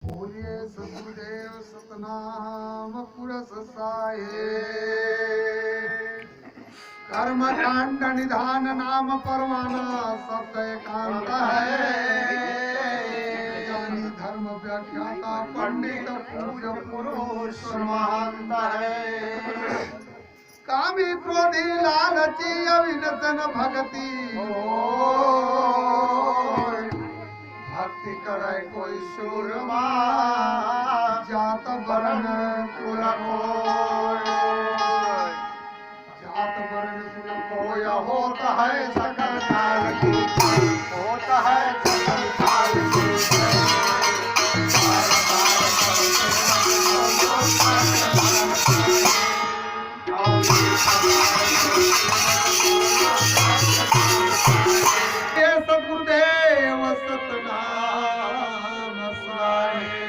बोलिए सतगुरुदेव सतनाम पुरस साहे। कर्म कांड निधान नाम परवाना सत्य एकांत है। ज्ञानी धर्म व्याख्याता पंडित पूज पुरुष महंत है। कामी क्रोधी लालची अविनसन भक्ति भक्ति करे कोई सूरमा जात वर्ण कुल जात वर्ण कुल कोय होता है सकल काल की होता है सकल काल की। सतगुरुदेव सतनाम साहे।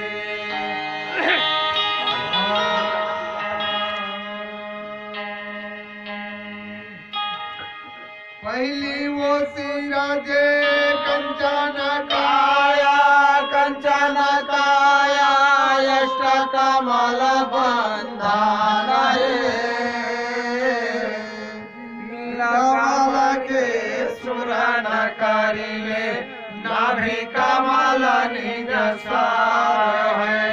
पहली वो सिराजे कंचन काया अष्ट कमल बंधन करिले नाभि कमल निज सार है।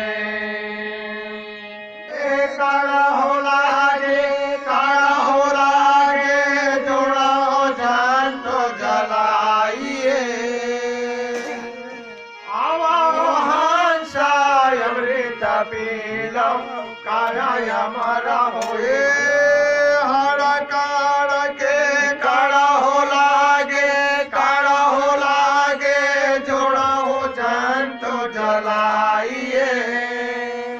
काला हो लागे जोड़ा हो जान तो जलाइए। आवा हंसाय अमृत पीलो काया अमरा होए। हरा काड़ के काड़ा हो लागे जोड़ा हो जान तो जलाइए।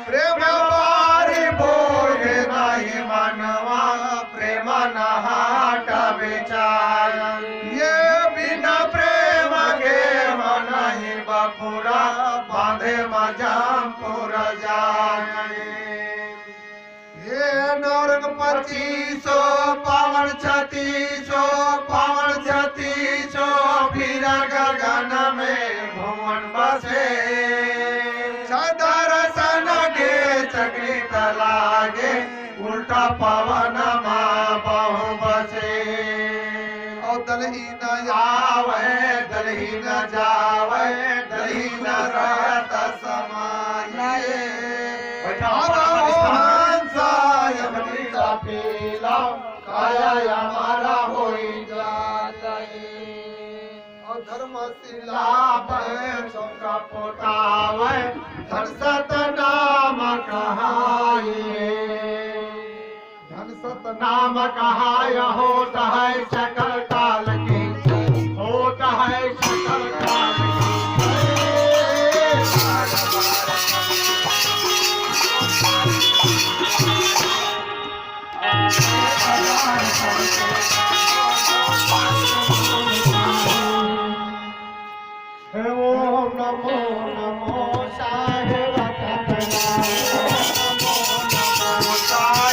प्रेम बारी बोले नहीं मनवा प्रेम नहाट विचार। ये बिना प्रेम के मन ही बपुरा बांधे मजाम पूरा जाए। ये नौरंग 2500 पावन 3600 फिर गगन में भुवन बसे। दर्शन के चकित लागे उल्टा पवन माँ बहु बसे। और दलही न आवे दलही न जावे दलही न रहत समाये। पीला काया हमारा होई जाता है। और धर्मशिला सबका पोतावे धन सत नाम कहाए। धन सत नाम कहाय होता है सकल काल की होता है सकल काल की। ओम नमो नमो साहेब साहेब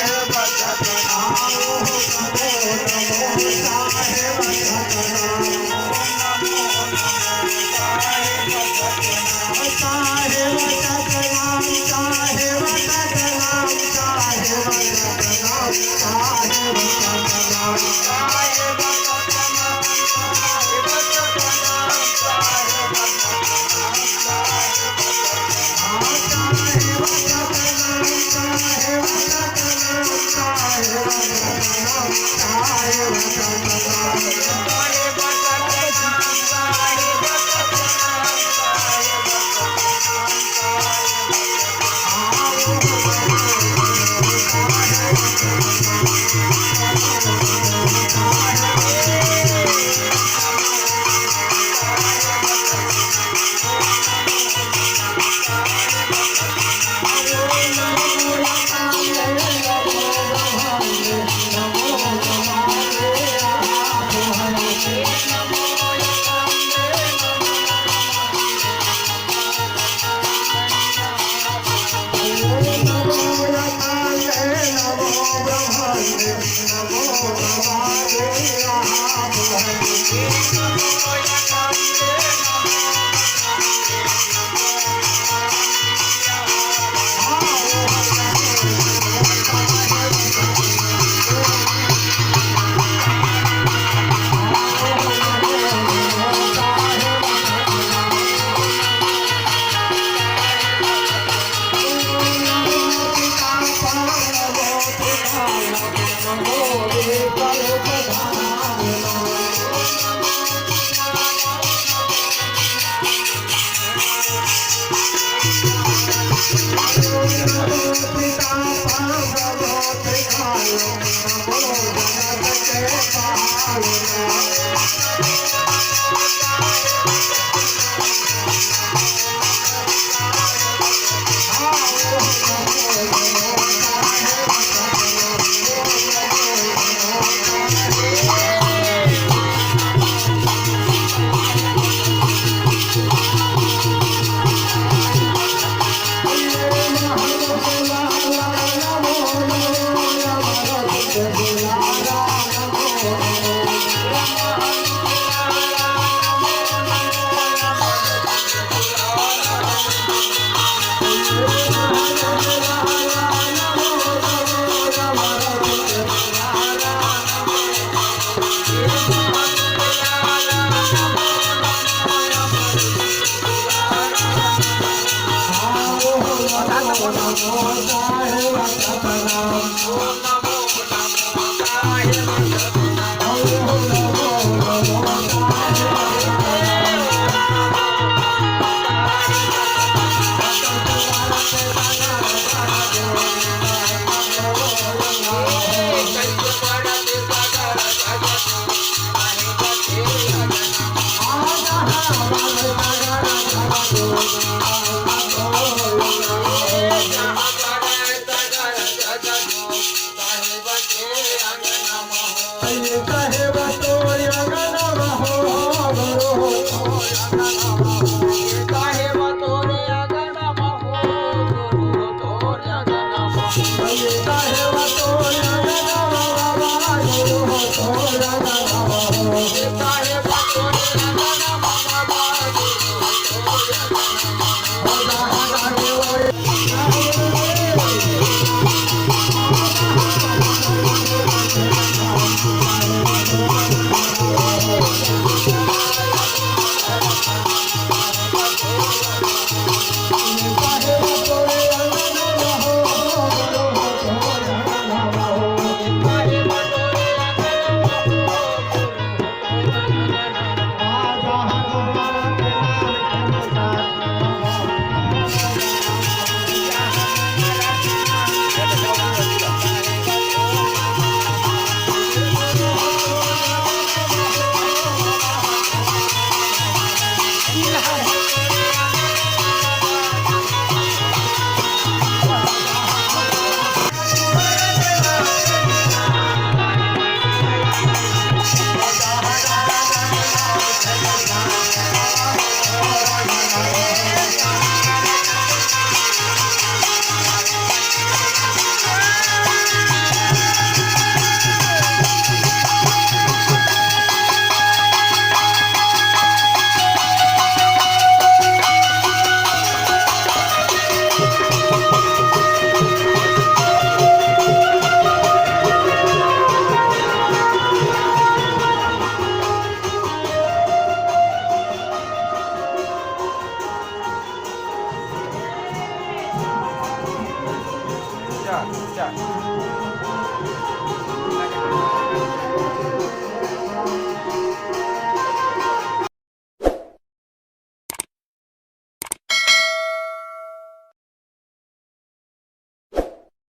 자.